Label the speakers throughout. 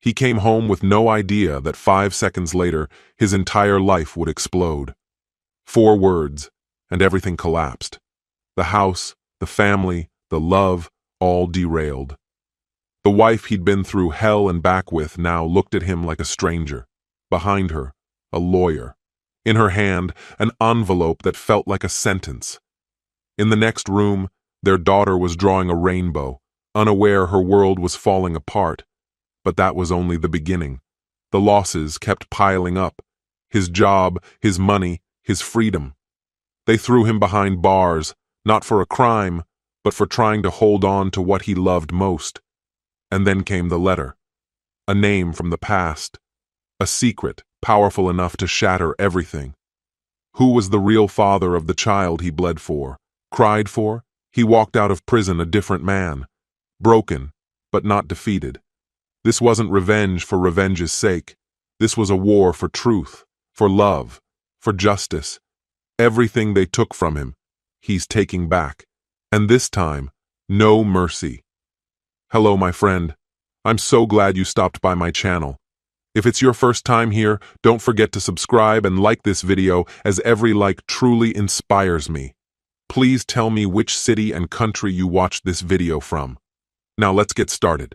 Speaker 1: He came home with no idea that 5 seconds later, his entire life would explode. 4 words, and everything collapsed. The house, the family, the love, all derailed. The wife he'd been through hell and back with now looked at him like a stranger. Behind her, a lawyer. In her hand, an envelope that felt like a sentence. In the next room, their daughter was drawing a rainbow, unaware her world was falling apart. But that was only the beginning. The losses kept piling up. His job, his money, his freedom. They threw him behind bars, not for a crime, but for trying to hold on to what he loved most. And then came the letter. A name from the past. A secret, powerful enough to shatter everything. Who was the real father of the child he bled for, cried for? He walked out of prison a different man. Broken, but not defeated. This wasn't revenge for revenge's sake. This was a war for truth, for love, for justice. Everything they took from him, he's taking back. And this time, no mercy. Hello, my friend. I'm so glad you stopped by my channel. If it's your first time here, don't forget to subscribe and like this video, as every like truly inspires me. Please tell me which city and country you watched this video from. Now let's get started.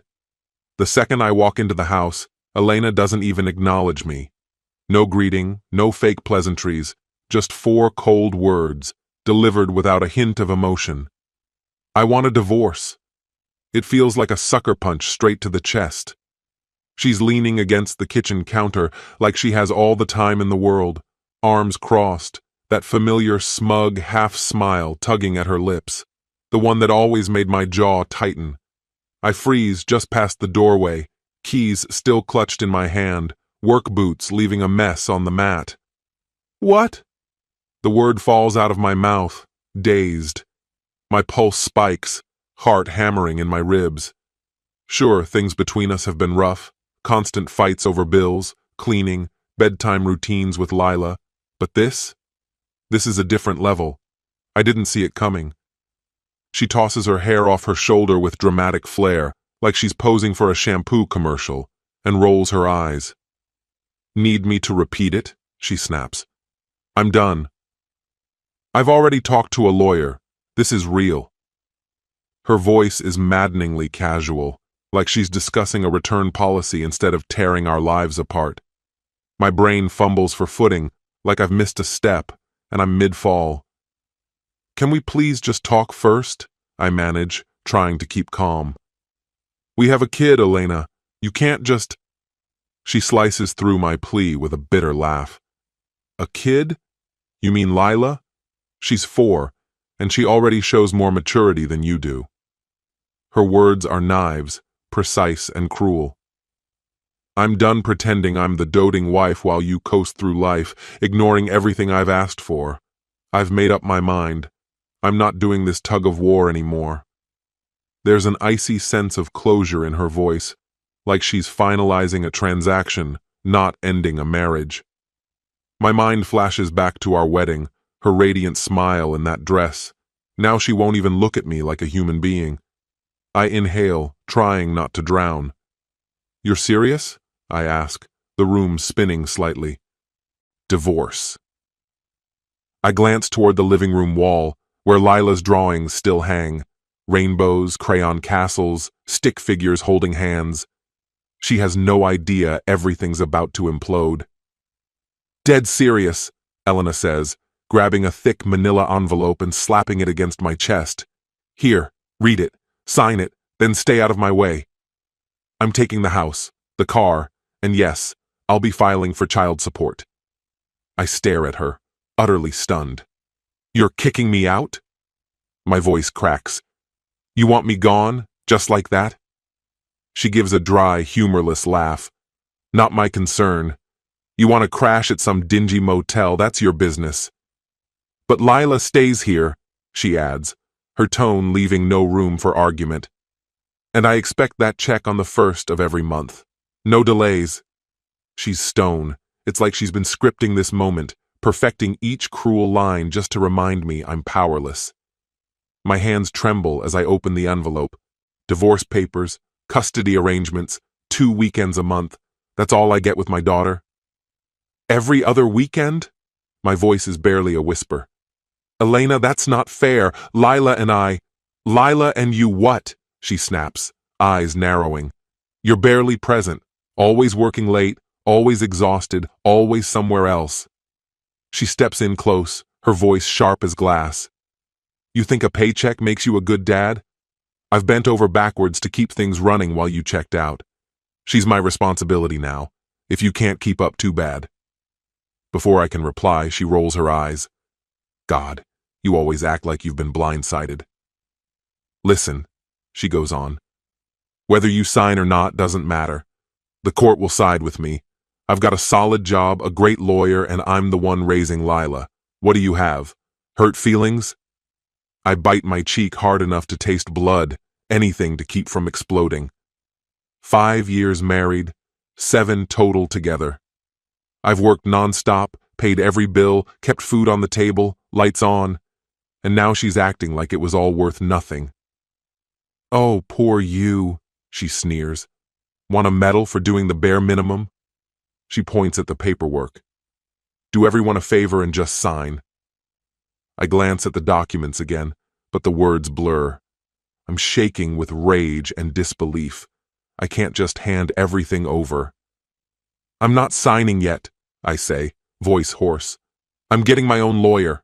Speaker 1: The second I walk into the house, Elena doesn't even acknowledge me. No greeting, no fake pleasantries, just 4 cold words, delivered without a hint of emotion. I want a divorce. It feels like a sucker punch straight to the chest. She's leaning against the kitchen counter like she has all the time in the world, arms crossed, that familiar smug half-smile tugging at her lips, the one that always made my jaw tighten. I freeze just past the doorway, keys still clutched in my hand, work boots leaving a mess on the mat. What? The word falls out of my mouth, dazed. My pulse spikes, heart hammering in my ribs. Sure, things between us have been rough, constant fights over bills, cleaning, bedtime routines with Lila, but this is a different level. I didn't see it coming. She tosses her hair off her shoulder with dramatic flair, like she's posing for a shampoo commercial, and rolls her eyes. Need me to repeat it? She snaps. I'm done. I've already talked to a lawyer. This is real. Her voice is maddeningly casual, like she's discussing a return policy instead of tearing our lives apart. My brain fumbles for footing, like I've missed a step, and I'm mid-fall. Can we please just talk first? I manage, trying to keep calm. We have a kid, Elena. You can't just... She slices through my plea with a bitter laugh. A kid? You mean Lila? She's 4, and she already shows more maturity than you do. Her words are knives, precise and cruel. I'm done pretending I'm the doting wife while you coast through life, ignoring everything I've asked for. I've made up my mind. I'm not doing this tug-of-war anymore. There's an icy sense of closure in her voice, like she's finalizing a transaction, not ending a marriage. My mind flashes back to our wedding, her radiant smile in that dress. Now she won't even look at me like a human being. I inhale, trying not to drown. You're serious? I ask, the room spinning slightly. Divorce. I glance toward the living room wall, where Lila's drawings still hang. Rainbows, crayon castles, stick figures holding hands. She has no idea everything's about to implode. Dead serious, Elena says, grabbing a thick manila envelope and slapping it against my chest. Here, read it, sign it, then stay out of my way. I'm taking the house, the car, and yes, I'll be filing for child support. I stare at her, utterly stunned. You're kicking me out? My voice cracks. You want me gone, just like that? She gives a dry, humorless laugh. Not my concern. You want to crash at some dingy motel, that's your business. But Lila stays here, she adds, her tone leaving no room for argument. And I expect that check on the 1st of every month. No delays. She's stone. It's like she's been scripting this moment, perfecting each cruel line just to remind me I'm powerless. My hands tremble as I open the envelope. Divorce papers, custody arrangements, 2 weekends a month. That's all I get with my daughter. Every other weekend? My voice is barely a whisper. Elena, that's not fair. Lila and you what? She snaps, eyes narrowing. You're barely present, always working late, always exhausted, always somewhere else. She steps in close, her voice sharp as glass. You think a paycheck makes you a good dad? I've bent over backwards to keep things running while you checked out. She's my responsibility now. If you can't keep up, too bad. Before I can reply, she rolls her eyes. God, you always act like you've been blindsided. Listen, she goes on. Whether you sign or not doesn't matter. The court will side with me. I've got a solid job, a great lawyer, and I'm the one raising Lila. What do you have? Hurt feelings? I bite my cheek hard enough to taste blood, anything to keep from exploding. 5 years married, 7 total together. I've worked nonstop, paid every bill, kept food on the table, lights on, and now she's acting like it was all worth nothing. Oh, poor you, she sneers. Want a medal for doing the bare minimum? She points at the paperwork. Do everyone a favor and just sign. I glance at the documents again, but the words blur. I'm shaking with rage and disbelief. I can't just hand everything over. I'm not signing yet, I say, voice hoarse. I'm getting my own lawyer.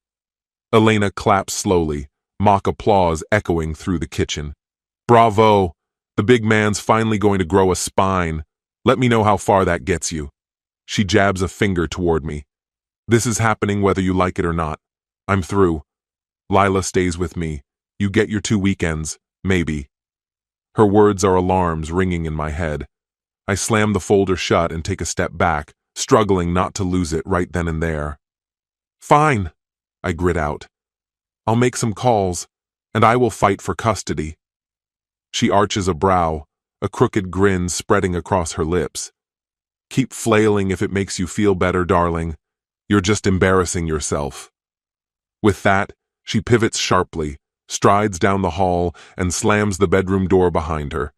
Speaker 1: Elena claps slowly, mock applause echoing through the kitchen. Bravo! The big man's finally going to grow a spine. Let me know how far that gets you. She jabs a finger toward me. This is happening whether you like it or not. I'm through. Lila stays with me. You get your 2 weekends, maybe. Her words are alarms ringing in my head. I slam the folder shut and take a step back, struggling not to lose it right then and there. Fine, I grit out. I'll make some calls, and I will fight for custody. She arches a brow, a crooked grin spreading across her lips. Keep flailing if it makes you feel better, darling. You're just embarrassing yourself. With that, she pivots sharply, strides down the hall, and slams the bedroom door behind her.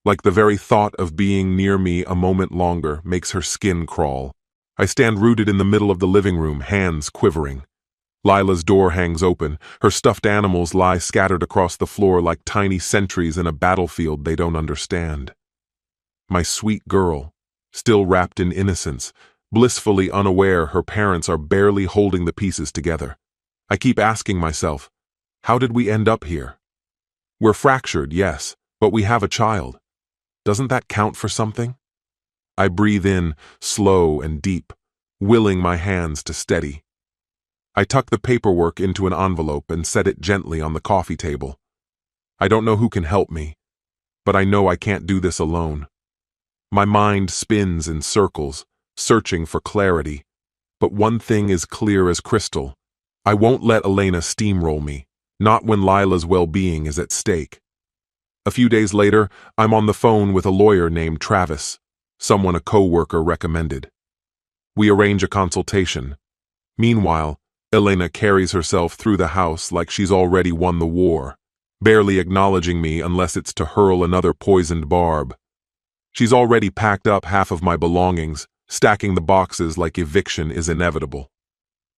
Speaker 1: Like the very thought of being near me a moment longer makes her skin crawl. I stand rooted in the middle of the living room, hands quivering. Lila's door hangs open. Her stuffed animals lie scattered across the floor like tiny sentries in a battlefield they don't understand. My sweet girl, still wrapped in innocence, blissfully unaware her parents are barely holding the pieces together. I keep asking myself, how did we end up here? We're fractured, yes, but we have a child. Doesn't that count for something? I breathe in, slow and deep, willing my hands to steady. I tuck the paperwork into an envelope and set it gently on the coffee table. I don't know who can help me, but I know I can't do this alone. My mind spins in circles, searching for clarity, but one thing is clear as crystal. I won't let Elena steamroll me, not when Lila's well-being is at stake. A few days later, I'm on the phone with a lawyer named Travis, someone a coworker recommended. We arrange a consultation. Meanwhile, Elena carries herself through the house like she's already won the war, barely acknowledging me unless it's to hurl another poisoned barb. She's already packed up half of my belongings, stacking the boxes like eviction is inevitable.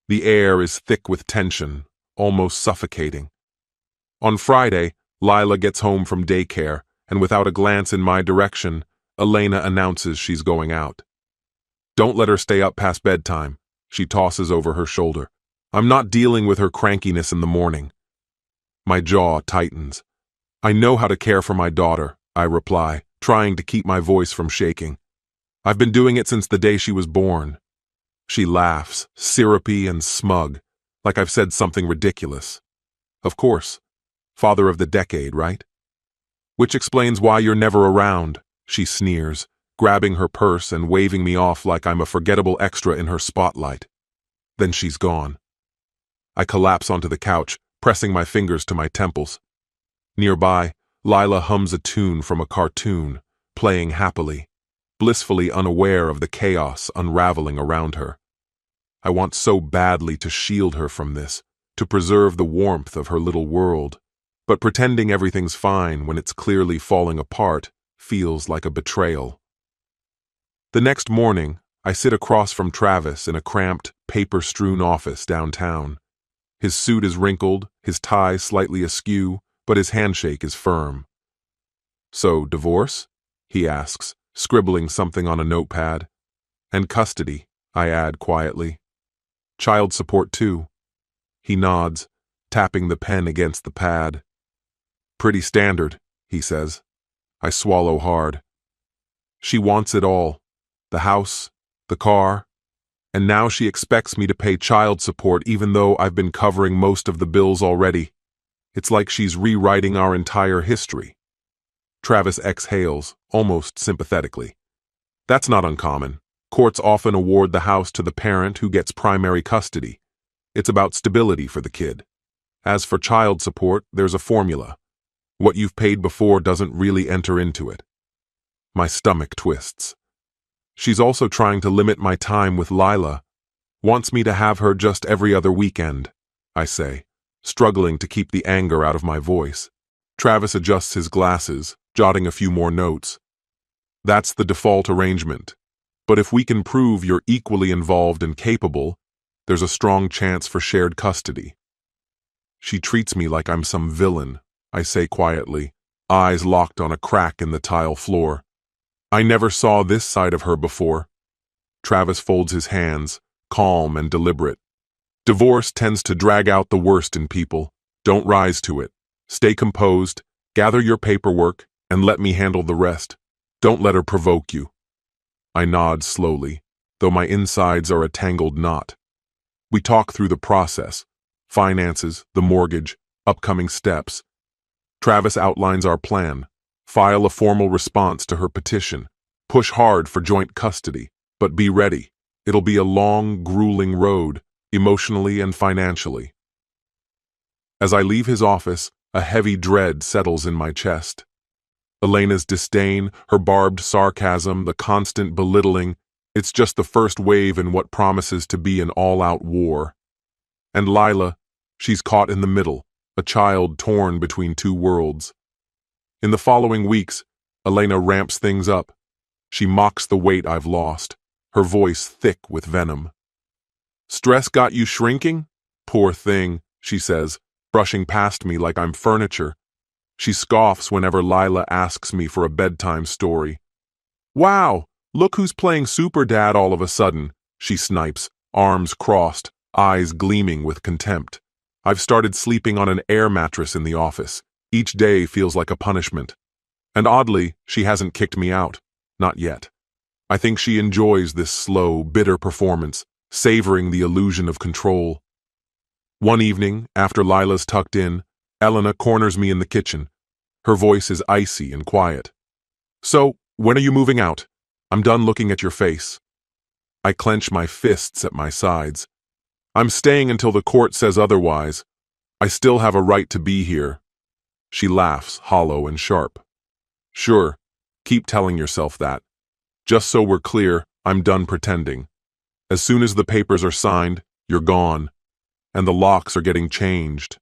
Speaker 1: The air is thick with tension, almost suffocating. On Friday, Lila gets home from daycare, and without a glance in my direction, Elena announces she's going out. Don't let her stay up past bedtime, she tosses over her shoulder. I'm not dealing with her crankiness in the morning. My jaw tightens. I know how to care for my daughter, I reply, trying to keep my voice from shaking. I've been doing it since the day she was born. She laughs, syrupy and smug, like I've said something ridiculous. Of course. Father of the decade, right? Which explains why you're never around, she sneers, grabbing her purse and waving me off like I'm a forgettable extra in her spotlight. Then she's gone. I collapse onto the couch, pressing my fingers to my temples. Nearby, Lila hums a tune from a cartoon, playing happily, blissfully unaware of the chaos unraveling around her. I want so badly to shield her from this, to preserve the warmth of her little world, but pretending everything's fine when it's clearly falling apart feels like a betrayal. The next morning, I sit across from Travis in a cramped, paper-strewn office downtown. His suit is wrinkled, his tie slightly askew, but his handshake is firm. "So, divorce?" he asks, scribbling something on a notepad. "And custody," I add quietly. "Child support too." He nods, tapping the pen against the pad. "Pretty standard," he says. I swallow hard. She wants it all. The house, the car, and now she expects me to pay child support even though I've been covering most of the bills already. It's like she's rewriting our entire history. Travis exhales, almost sympathetically. That's not uncommon. Courts often award the house to the parent who gets primary custody. It's about stability for the kid. As for child support, there's a formula. What you've paid before doesn't really enter into it. My stomach twists. She's also trying to limit my time with Lila. Wants me to have her just every other weekend, I say, struggling to keep the anger out of my voice. Travis adjusts his glasses, jotting a few more notes. "That's the default arrangement. But if we can prove you're equally involved and capable, there's a strong chance for shared custody." She treats me like I'm some villain, I say quietly, eyes locked on a crack in the tile floor. I never saw this side of her before. Travis folds his hands, calm and deliberate. "Divorce tends to drag out the worst in people. Don't rise to it. Stay composed, gather your paperwork, and let me handle the rest. Don't let her provoke you." I nod slowly, though my insides are a tangled knot. We talk through the process, finances, the mortgage, upcoming steps. Travis outlines our plan, file a formal response to her petition, push hard for joint custody, but be ready. It'll be a long, grueling road, emotionally and financially. As I leave his office, a heavy dread settles in my chest. Elena's disdain, her barbed sarcasm, the constant belittling, it's just the first wave in what promises to be an all-out war. And Lila, she's caught in the middle, a child torn between two worlds. In the following weeks, Elena ramps things up. She mocks the weight I've lost, her voice thick with venom. "Stress got you shrinking? Poor thing," she says, brushing past me like I'm furniture. She scoffs whenever Lila asks me for a bedtime story. "Wow, look who's playing super dad all of a sudden," she snipes, arms crossed, eyes gleaming with contempt. I've started sleeping on an air mattress in the office. Each day feels like a punishment. And oddly, she hasn't kicked me out. Not yet. I think she enjoys this slow, bitter performance, savoring the illusion of control. One evening, after Lila's tucked in, Elena corners me in the kitchen. Her voice is icy and quiet. "So, when are you moving out? I'm done looking at your face." I clench my fists at my sides. "I'm staying until the court says otherwise. I still have a right to be here." She laughs, hollow and sharp. "Sure, keep telling yourself that. Just so we're clear, I'm done pretending. As soon as the papers are signed, you're gone. And the locks are getting changed."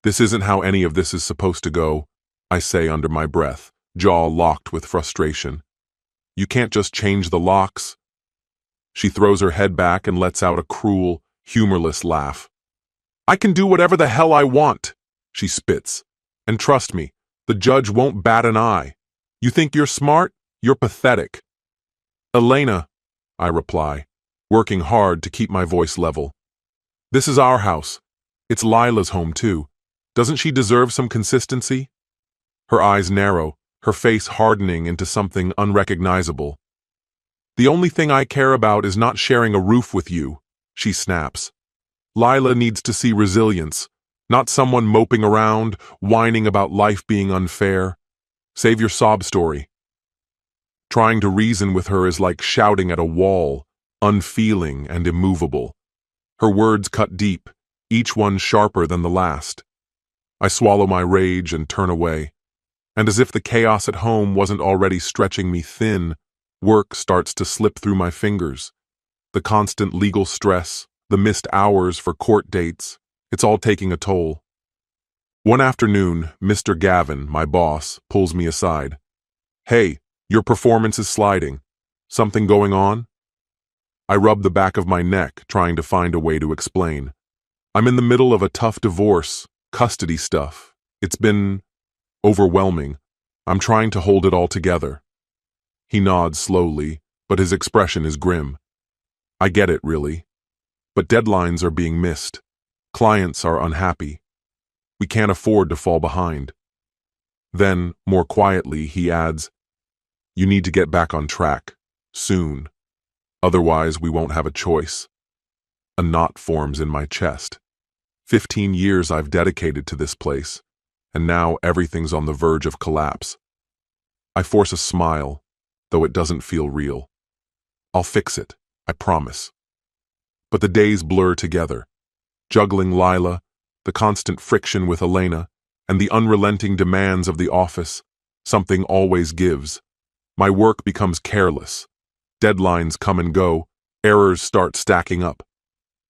Speaker 1: "This isn't how any of this is supposed to go," I say under my breath, jaw locked with frustration. "You can't just change the locks." She throws her head back and lets out a cruel, humorless laugh. "I can do whatever the hell I want," she spits. "And trust me, the judge won't bat an eye. You think you're smart? You're pathetic." "Elena," I reply, working hard to keep my voice level. "This is our house. It's Lila's home too. Doesn't she deserve some consistency?" Her eyes narrow, her face hardening into something unrecognizable. "The only thing I care about is not sharing a roof with you," she snaps. "Lila needs to see resilience, not someone moping around, whining about life being unfair. Save your sob story." Trying to reason with her is like shouting at a wall, unfeeling and immovable. Her words cut deep, each one sharper than the last. I swallow my rage and turn away. And as if the chaos at home wasn't already stretching me thin, work starts to slip through my fingers. The constant legal stress, the missed hours for court dates, it's all taking a toll. One afternoon, Mr. Gavin, my boss, pulls me aside. Hey, your performance is sliding. Something going on? I rub the back of my neck, trying to find a way to explain. I'm in the middle of a tough divorce, custody stuff. It's been overwhelming. I'm trying to hold it all together. He nods slowly, but his expression is grim. I get it, really. But deadlines are being missed. Clients are unhappy. We can't afford to fall behind. Then, more quietly, he adds, "You need to get back on track, soon. Otherwise, we won't have a choice." A knot forms in my chest. 15 years I've dedicated to this place, and now everything's on the verge of collapse. I force a smile, though it doesn't feel real. I'll fix it, I promise. But the days blur together, juggling Lila, the constant friction with Elena, and the unrelenting demands of the office. Something always gives. My work becomes careless. Deadlines come and go, errors start stacking up.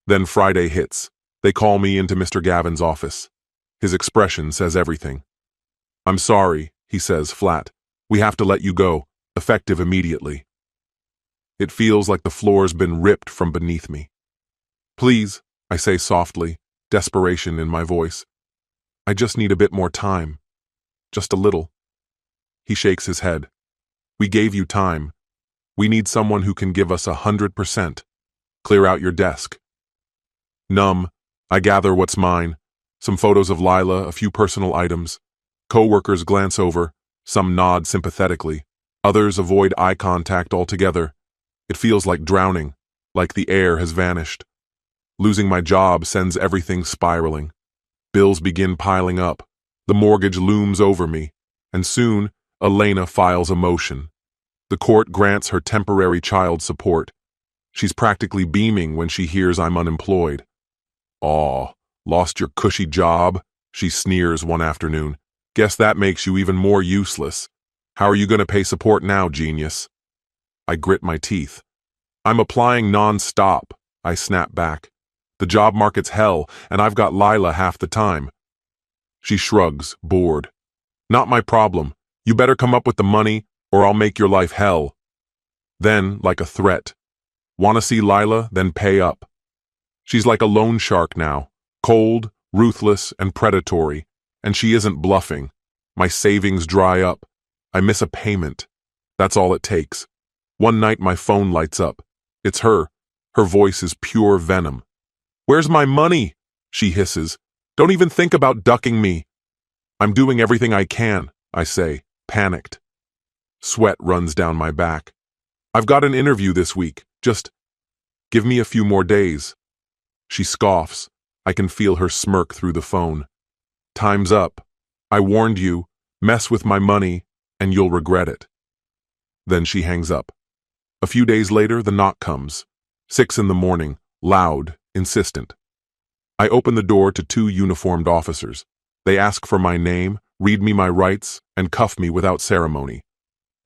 Speaker 1: Then Friday hits. They call me into Mr. Gavin's office. His expression says everything. "I'm sorry," he says flat. "We have to let you go, effective immediately." It feels like the floor's been ripped from beneath me. "Please," I say softly, desperation in my voice. "I just need a bit more time. Just a little." He shakes his head. "We gave you time. We need someone who can give us 100%. Clear out your desk." Numb, I gather what's mine. Some photos of Lila, a few personal items. Co-workers glance over, some nod sympathetically. Others avoid eye contact altogether. It feels like drowning, like the air has vanished. Losing my job sends everything spiraling. Bills begin piling up. The mortgage looms over me, and soon, Elena files a motion. The court grants her temporary child support. She's practically beaming when she hears I'm unemployed. "Aw, lost your cushy job?" she sneers one afternoon. "Guess that makes you even more useless. How are you going to pay support now, genius?" I grit my teeth. "I'm applying non-stop," I snap back. "The job market's hell, and I've got Lila half the time." She shrugs, bored. "Not my problem. You better come up with the money, or I'll make your life hell." Then, like a threat, "Want to see Lila? Then pay up." She's like a loan shark now, cold, ruthless, and predatory, and she isn't bluffing. My savings dry up. I miss a payment. That's all it takes. One night my phone lights up. It's her. Her voice is pure venom. "Where's my money?" she hisses. "Don't even think about ducking me." "I'm doing everything I can," I say, panicked. Sweat runs down my back. "I've got an interview this week. Just give me a few more days." She scoffs. I can feel her smirk through the phone. "Time's up. I warned you. Mess with my money, and you'll regret it." Then she hangs up. A few days later, the knock comes. 6 in the morning, loud, insistent. I open the door to 2 uniformed officers. They ask for my name, read me my rights, and cuff me without ceremony.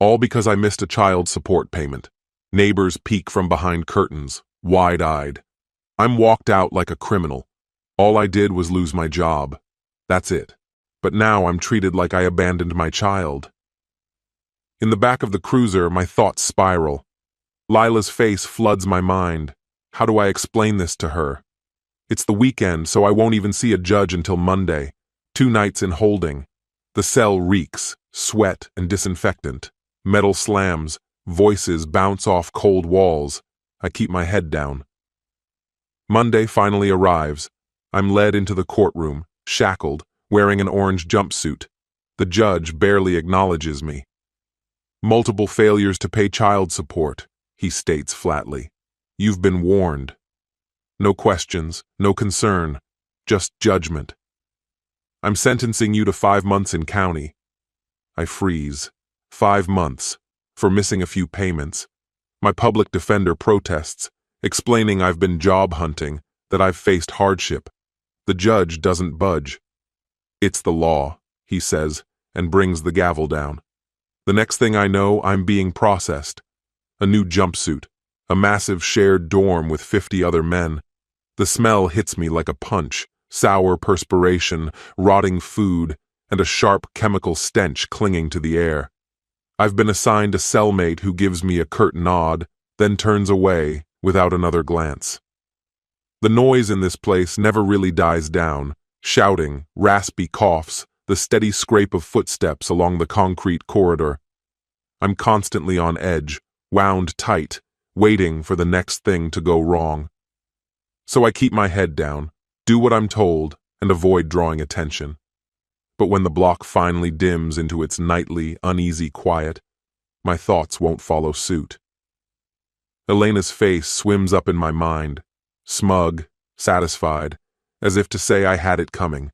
Speaker 1: All because I missed a child support payment. Neighbors peek from behind curtains, wide-eyed. I'm walked out like a criminal. All I did was lose my job. That's it. But now I'm treated like I abandoned my child. In the back of the cruiser, my thoughts spiral. Lila's face floods my mind. How do I explain this to her? It's the weekend, so I won't even see a judge until Monday. 2 nights in holding. The cell reeks, sweat and disinfectant. Metal slams, voices bounce off cold walls. I keep my head down. Monday finally arrives. I'm led into the courtroom, shackled, wearing an orange jumpsuit. The judge barely acknowledges me. "Multiple failures to pay child support," he states flatly. "You've been warned." No questions, no concern, just judgment. "I'm sentencing you to 5 months in county." I freeze. 5 months, for missing a few payments. My public defender protests, explaining I've been job hunting, that I've faced hardship. The judge doesn't budge. "It's the law," he says, and brings the gavel down. The next thing I know, I'm being processed. A new jumpsuit, a massive shared dorm with 50 other men. The smell hits me like a punch, sour perspiration, rotting food, and a sharp chemical stench clinging to the air. I've been assigned a cellmate who gives me a curt nod, then turns away without another glance. The noise in this place never really dies down. Shouting, raspy coughs, the steady scrape of footsteps along the concrete corridor. I'm constantly on edge, wound tight, waiting for the next thing to go wrong. So I keep my head down, do what I'm told, and avoid drawing attention. But when the block finally dims into its nightly, uneasy quiet, my thoughts won't follow suit. Elena's face swims up in my mind, smug, satisfied, as if to say I had it coming.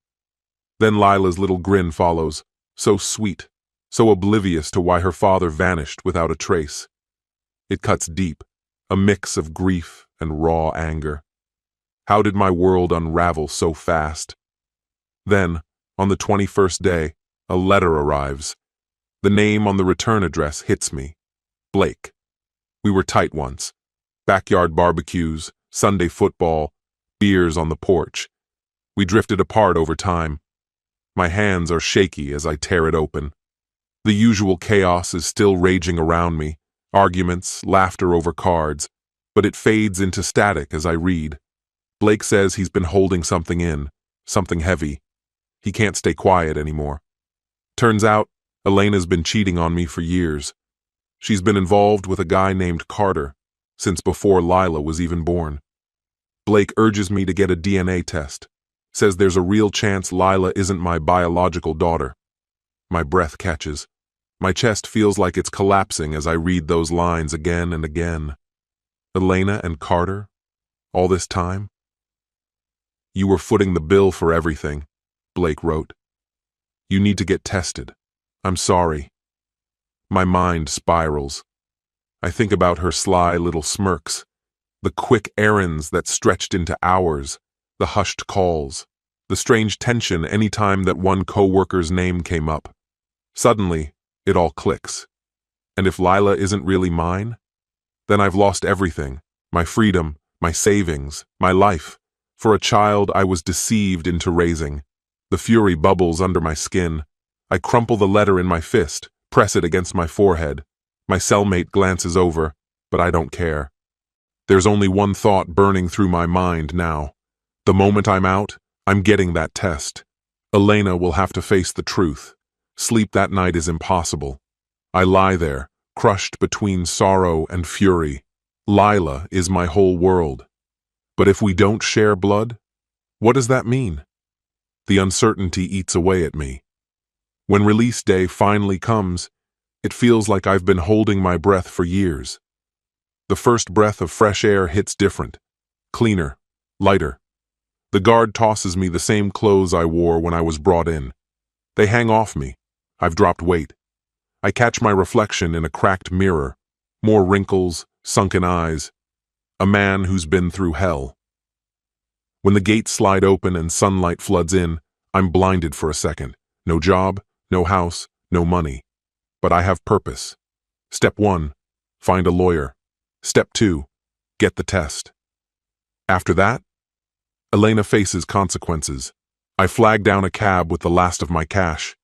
Speaker 1: Then Lila's little grin follows, so sweet, so oblivious to why her father vanished without a trace. It cuts deep, a mix of grief and raw anger. How did my world unravel so fast? Then, on the 21st day, a letter arrives. The name on the return address hits me. Blake. We were tight once. Backyard barbecues, Sunday football, beers on the porch. We drifted apart over time. My hands are shaky as I tear it open. The usual chaos is still raging around me, arguments, laughter over cards, but it fades into static as I read. Blake says he's been holding something in, something heavy. He can't stay quiet anymore. Turns out, Elena's been cheating on me for years. She's been involved with a guy named Carter, since before Lila was even born. Blake urges me to get a DNA test. Says there's a real chance Lila isn't my biological daughter. My breath catches. My chest feels like it's collapsing as I read those lines again and again. Elena and Carter? All this time? You were footing the bill for everything, Blake wrote. You need to get tested. I'm sorry. My mind spirals. I think about her sly little smirks, the quick errands that stretched into hours, the hushed calls, the strange tension any time that one co-worker's name came up. Suddenly, it all clicks. And if Lila isn't really mine, then I've lost everything, my freedom, my savings, my life, for a child I was deceived into raising. The fury bubbles under my skin. I crumple the letter in my fist, press it against my forehead. My cellmate glances over, but I don't care. There's only one thought burning through my mind now. The moment I'm out, I'm getting that test. Elena will have to face the truth. Sleep that night is impossible. I lie there, crushed between sorrow and fury. Lila is my whole world. But if we don't share blood, what does that mean? The uncertainty eats away at me. When release day finally comes, it feels like I've been holding my breath for years. The first breath of fresh air hits different, cleaner, lighter. The guard tosses me the same clothes I wore when I was brought in. They hang off me. I've dropped weight. I catch my reflection in a cracked mirror, more wrinkles, sunken eyes. A man who's been through hell. When the gates slide open and sunlight floods in, I'm blinded for a second. No job, no house, no money. But I have purpose. Step 1, find a lawyer. Step 2, get the test. After that, Elena faces consequences. I flag down a cab with the last of my cash.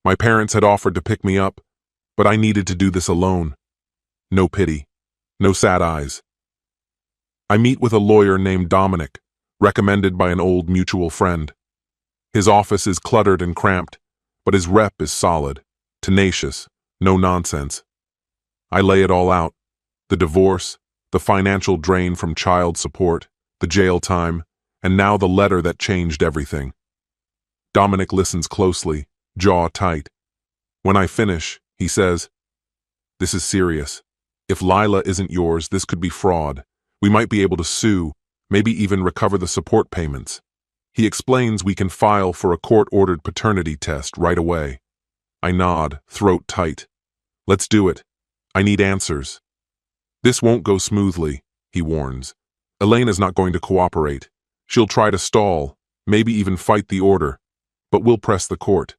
Speaker 1: My parents had offered to pick me up, but I needed to do this alone. No pity, no sad eyes. I meet with a lawyer named Dominic, recommended by an old mutual friend. His office is cluttered and cramped, but his rep is solid, tenacious, no nonsense. I lay it all out. The divorce, the financial drain from child support, the jail time, and now the letter that changed everything. Dominic listens closely, jaw tight. When I finish, he says, "This is serious. If Lila isn't yours, this could be fraud. We might be able to sue, maybe even recover the support payments." He explains we can file for a court-ordered paternity test right away. I nod, throat tight. Let's do it. I need answers. This won't go smoothly, he warns. Elena's not going to cooperate. She'll try to stall, maybe even fight the order, but we'll press the court.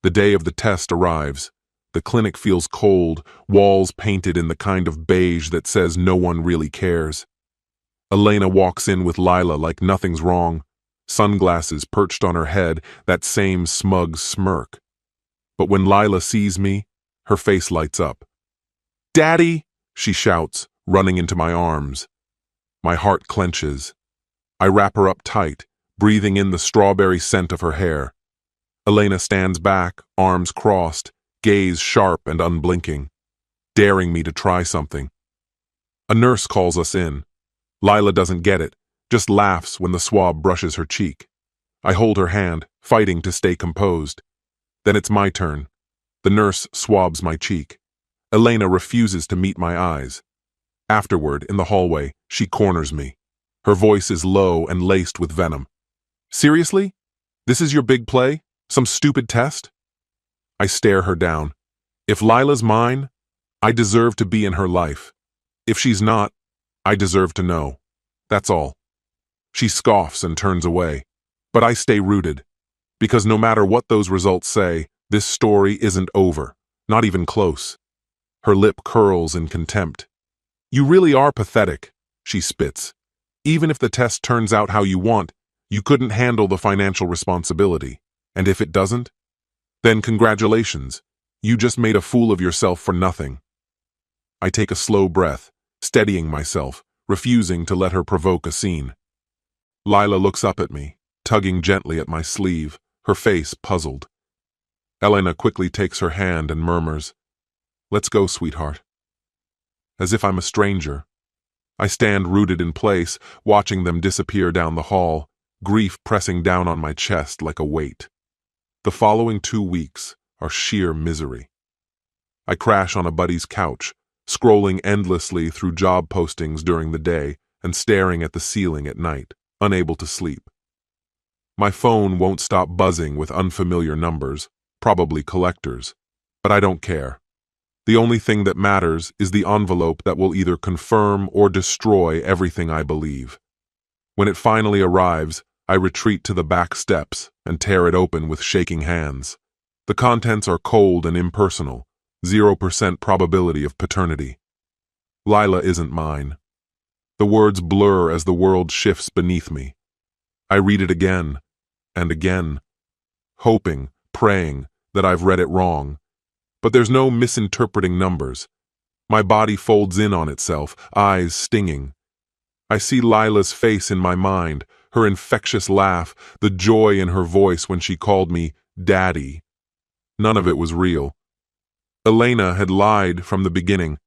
Speaker 1: The day of the test arrives. The clinic feels cold, walls painted in the kind of beige that says no one really cares. Elena walks in with Lila like nothing's wrong, sunglasses perched on her head, that same smug smirk. But when Lila sees me, Her face lights up. "Daddy!" she shouts, running into my arms. My heart clenches. I wrap her up tight, breathing in the strawberry scent of her hair. Elena stands back, arms crossed, gaze sharp and unblinking, daring me to try something. A nurse calls us in. Lila doesn't get it, just laughs when the swab brushes her cheek. I hold her hand, fighting to stay composed. Then it's my turn. The nurse swabs my cheek. Elena refuses to meet my eyes. Afterward, in the hallway, she corners me. Her voice is low and laced with venom. "Seriously? This is your big play? Some stupid test?" I stare her down. If Lila's mine, I deserve to be in her life. If she's not, I deserve to know. That's all. She scoffs and turns away. But I stay rooted. Because no matter what those results say, this story isn't over. Not even close. Her lip curls in contempt. "You really are pathetic," she spits. "Even if the test turns out how you want, you couldn't handle the financial responsibility. And if it doesn't? Then congratulations. You just made a fool of yourself for nothing." I take a slow breath, steadying myself, refusing to let her provoke a scene. Lila looks up at me, tugging gently at my sleeve, her face puzzled. Elena quickly takes her hand and murmurs, "Let's go, sweetheart." As if I'm a stranger. I stand rooted in place, watching them disappear down the hall, grief pressing down on my chest like a weight. The following 2 weeks are sheer misery. I crash on a buddy's couch, scrolling endlessly through job postings during the day and staring at the ceiling at night, unable to sleep. My phone won't stop buzzing with unfamiliar numbers, probably collectors, but I don't care. The only thing that matters is the envelope that will either confirm or destroy everything I believe. When it finally arrives, I retreat to the back steps and tear it open with shaking hands. The contents are cold and impersonal, 0% probability of paternity. Lila isn't mine. The words blur as the world shifts beneath me. I read it again and again, hoping, praying that I've read it wrong. But there's no misinterpreting numbers. My body folds in on itself, eyes stinging. I see Lila's face in my mind, her infectious laugh, the joy in her voice when she called me Daddy. None of it was real. Elena had lied from the beginning.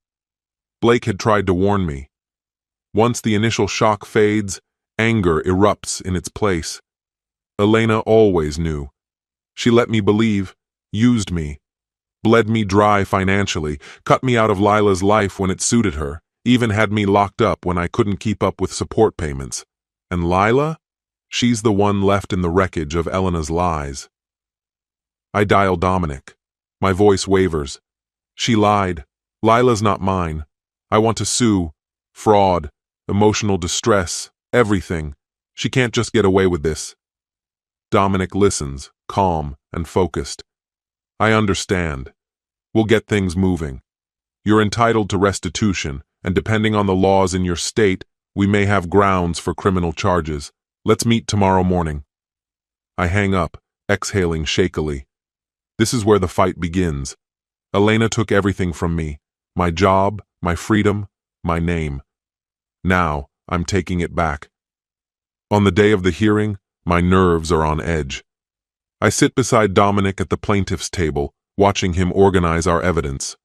Speaker 1: Blake had tried to warn me. Once the initial shock fades, anger erupts in its place. Elena always knew. She let me believe, used me, bled me dry financially, cut me out of Lila's life when it suited her, even had me locked up when I couldn't keep up with support payments. And Lila? She's the one left in the wreckage of Elena's lies. I dial Dominic. My voice wavers. She lied. Lila's not mine. I want to sue. Fraud, emotional distress, everything. She can't just get away with this. Dominic listens, calm and focused. I understand. We'll get things moving. You're entitled to restitution, and depending on the laws in your state, we may have grounds for criminal charges. Let's meet tomorrow morning. I hang up, exhaling shakily. This is where the fight begins. Elena took everything from me. My job, my freedom, my name. Now, I'm taking it back. On the day of the hearing, my nerves are on edge. I sit beside Dominic at the plaintiff's table, watching him organize our evidence.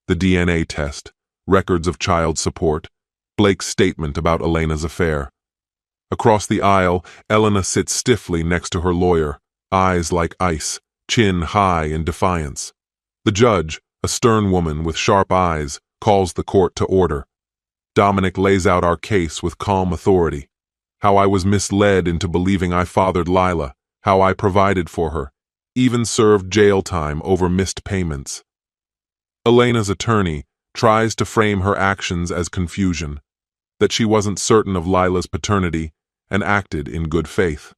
Speaker 1: The DNA test, records of child support, Blake's statement about Elena's affair. Across the aisle, Elena sits stiffly next to her lawyer, eyes like ice, chin high in defiance. The judge, a stern woman with sharp eyes, calls the court to order. Dominic lays out our case with calm authority. How I was misled into believing I fathered Lila, how I provided for her, even served jail time over missed payments. Elena's attorney tries to frame her actions as confusion, that she wasn't certain of Lila's paternity and acted in good faith.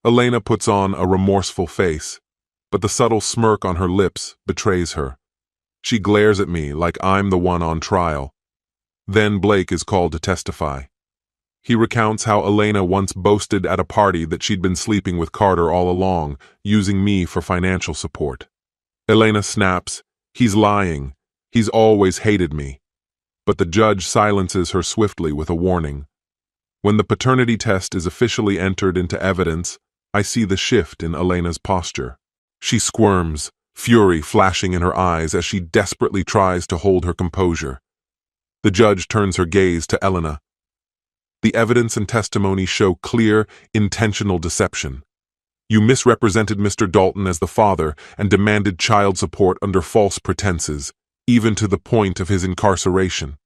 Speaker 1: Elena puts on a remorseful face, but the subtle smirk on her lips betrays her. She glares at me like I'm the one on trial. Then Blake is called to testify. He recounts how Elena once boasted at a party that she'd been sleeping with Carter all along, using me for financial support. Elena snaps, He's lying. He's always hated me. But the judge silences her swiftly with a warning. When the paternity test is officially entered into evidence, I see the shift in Elena's posture. She squirms, fury flashing in her eyes as she desperately tries to hold her composure. The judge turns her gaze to Elena. The evidence and testimony show clear, intentional deception. You misrepresented Mr. Dalton as the father and demanded child support under false pretenses, even to the point of his incarceration.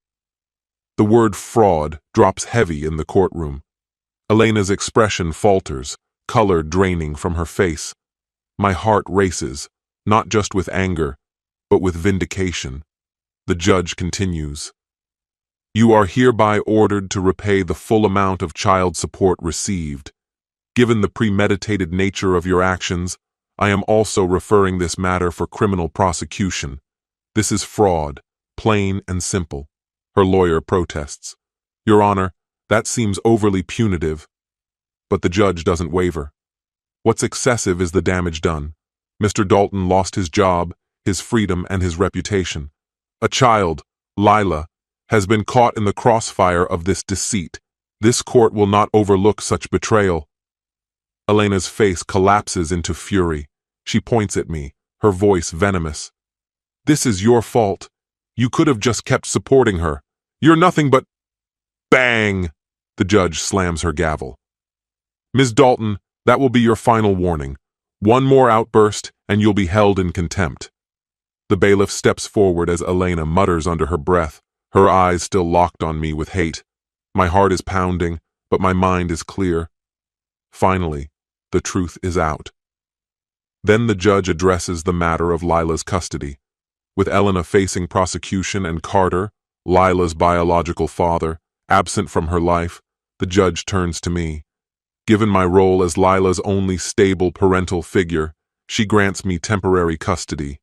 Speaker 1: The word fraud drops heavy in the courtroom. Elena's expression falters, color draining from her face. My heart races, not just with anger, but with vindication. The judge continues. You are hereby ordered to repay the full amount of child support received. Given the premeditated nature of your actions, I am also referring this matter for criminal prosecution. This is fraud, plain and simple. Her lawyer protests. Your Honor, that seems overly punitive. But the judge doesn't waver. What's excessive is the damage done. Mr. Dalton lost his job, his freedom, and his reputation. A child, Lila, has been caught in the crossfire of this deceit. This court will not overlook such betrayal. Elena's face collapses into fury. She points at me, her voice venomous. This is your fault. You could have just kept supporting her. You're nothing but— Bang! The judge slams her gavel. Ms. Dalton, that will be your final warning. One more outburst, and you'll be held in contempt. The bailiff steps forward as Elena mutters under her breath, her eyes still locked on me with hate. My heart is pounding, but my mind is clear. Finally, the truth is out. Then the judge addresses the matter of Lila's custody. With Elena facing prosecution and Carter, Lila's biological father, absent from her life, the judge turns to me. Given my role as Lila's only stable parental figure, she grants me temporary custody.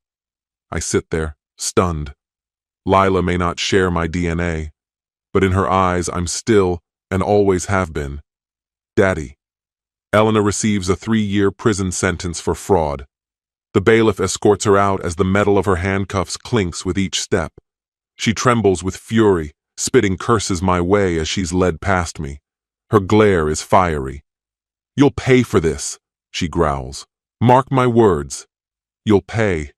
Speaker 1: I sit there, stunned. Lila may not share my DNA, but in her eyes I'm still, and always have been, Daddy. Elena receives a 3-year prison sentence for fraud. The bailiff escorts her out as the metal of her handcuffs clinks with each step. She trembles with fury, spitting curses my way as she's led past me. Her glare is fiery. You'll pay for this, she growls. Mark my words. You'll pay.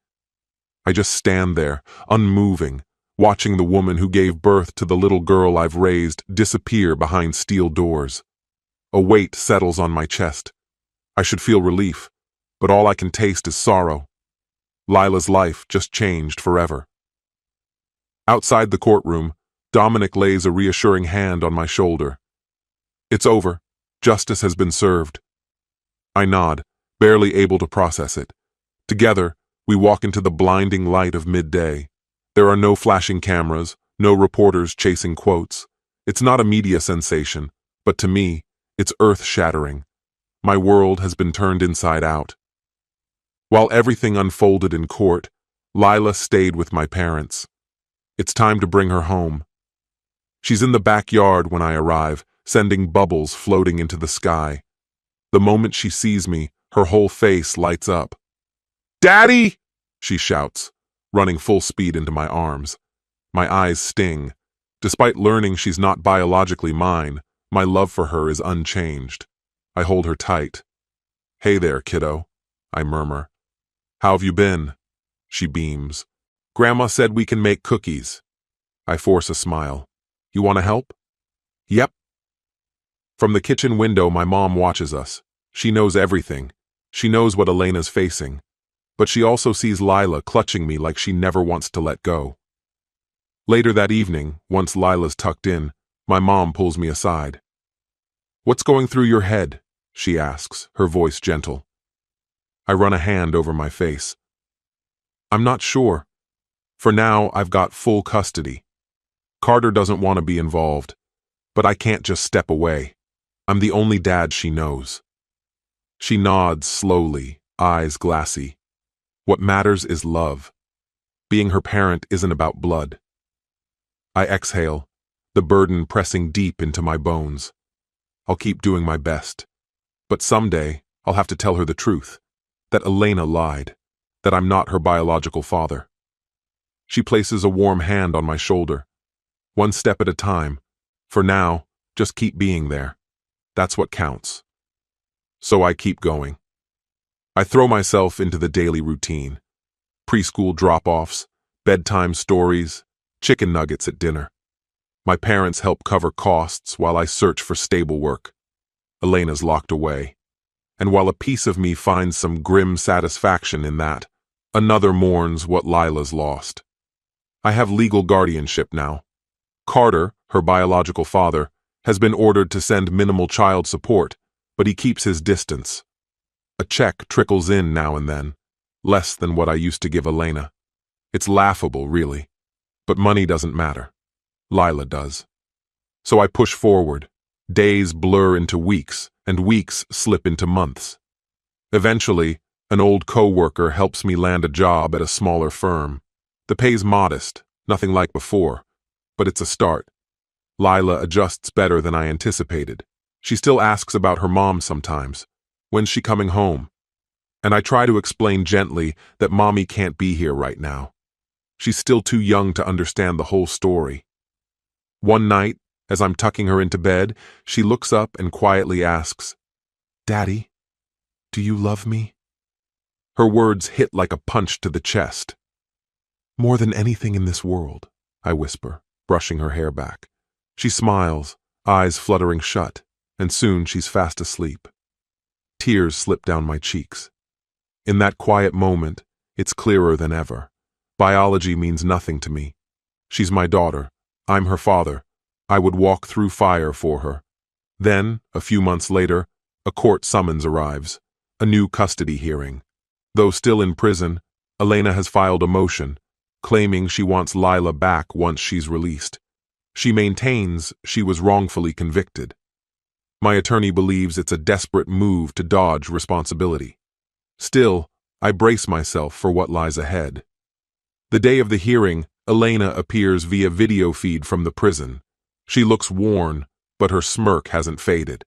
Speaker 1: I just stand there, unmoving, watching the woman who gave birth to the little girl I've raised disappear behind steel doors. A weight settles on my chest. I should feel relief, but all I can taste is sorrow. Lila's life just changed forever. Outside the courtroom, Dominic lays a reassuring hand on my shoulder. It's over. Justice has been served. I nod, barely able to process it. Together, we walk into the blinding light of midday. There are no flashing cameras, no reporters chasing quotes. It's not a media sensation, but to me, it's earth-shattering. My world has been turned inside out. While everything unfolded in court, Lila stayed with my parents. It's time to bring her home. She's in the backyard when I arrive, sending bubbles floating into the sky. The moment she sees me, her whole face lights up. Daddy! She shouts, running full speed into my arms. My eyes sting. Despite learning she's not biologically mine, my love for her is unchanged. I hold her tight. Hey there, kiddo, I murmur. How have you been? She beams. Grandma said we can make cookies. I force a smile. You want to help? Yep. From the kitchen window, my mom watches us. She knows everything. She knows what Elena's facing. But she also sees Lila clutching me like she never wants to let go. Later that evening, once Lila's tucked in, my mom pulls me aside. What's going through your head? She asks, her voice gentle. I run a hand over my face. I'm not sure. For now, I've got full custody. Carter doesn't want to be involved, but I can't just step away. I'm the only dad she knows. She nods slowly, eyes glassy. What matters is love. Being her parent isn't about blood. I exhale, the burden pressing deep into my bones. I'll keep doing my best. But someday, I'll have to tell her the truth. That Elena lied. That I'm not her biological father. She places a warm hand on my shoulder. One step at a time. For now, just keep being there. That's what counts. So I keep going. I throw myself into the daily routine. Preschool drop-offs, bedtime stories, chicken nuggets at dinner. My parents help cover costs while I search for stable work. Elena's locked away. And while a piece of me finds some grim satisfaction in that, another mourns what Lila's lost. I have legal guardianship now. Carter, her biological father, has been ordered to send minimal child support, but he keeps his distance. A check trickles in now and then, less than what I used to give Elena. It's laughable, really. But money doesn't matter. Lila does. So I push forward. Days blur into weeks, and weeks slip into months. Eventually, an old co-worker helps me land a job at a smaller firm. The pay's modest, nothing like before, but it's a start. Lila adjusts better than I anticipated. She still asks about her mom sometimes. When's she coming home? And I try to explain gently that Mommy can't be here right now. She's still too young to understand the whole story. One night, as I'm tucking her into bed, she looks up and quietly asks, "Daddy, do you love me?" Her words hit like a punch to the chest. "More than anything in this world," I whisper, brushing her hair back. She smiles, eyes fluttering shut, and soon she's fast asleep. Tears slip down my cheeks. In that quiet moment, it's clearer than ever. Biology means nothing to me. She's my daughter. I'm her father. I would walk through fire for her. Then, a few months later, a court summons arrives. A new custody hearing. Though still in prison, Elena has filed a motion, claiming she wants Lila back once she's released. She maintains she was wrongfully convicted. My attorney believes it's a desperate move to dodge responsibility. Still, I brace myself for what lies ahead. The day of the hearing, Elena appears via video feed from the prison. She looks worn, but her smirk hasn't faded.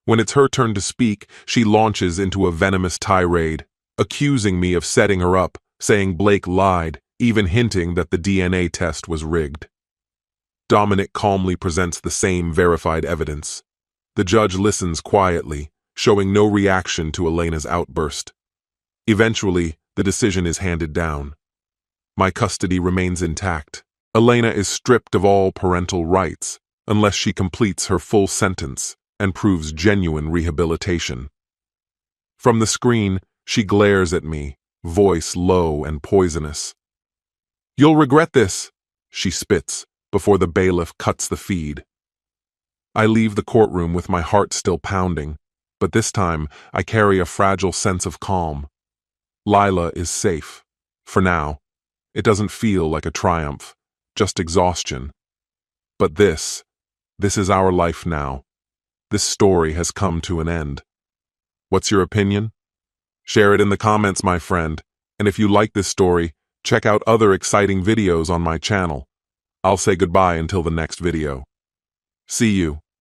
Speaker 1: When it's her turn to speak, she launches into a venomous tirade, accusing me of setting her up, saying Blake lied, even hinting that the DNA test was rigged. Dominic calmly presents the same verified evidence. The judge listens quietly, showing no reaction to Elena's outburst. Eventually, the decision is handed down. My custody remains intact. Elena is stripped of all parental rights, unless she completes her full sentence and proves genuine rehabilitation. From the screen, she glares at me, voice low and poisonous. "You'll regret this," she spits, before the bailiff cuts the feed. I leave the courtroom with my heart still pounding, but this time I carry a fragile sense of calm. Lila is safe. For now. It doesn't feel like a triumph, just exhaustion. But this is our life now. This story has come to an end. What's your opinion? Share it in the comments, my friend. And if you like this story, check out other exciting videos on my channel. I'll say goodbye until the next video. See you.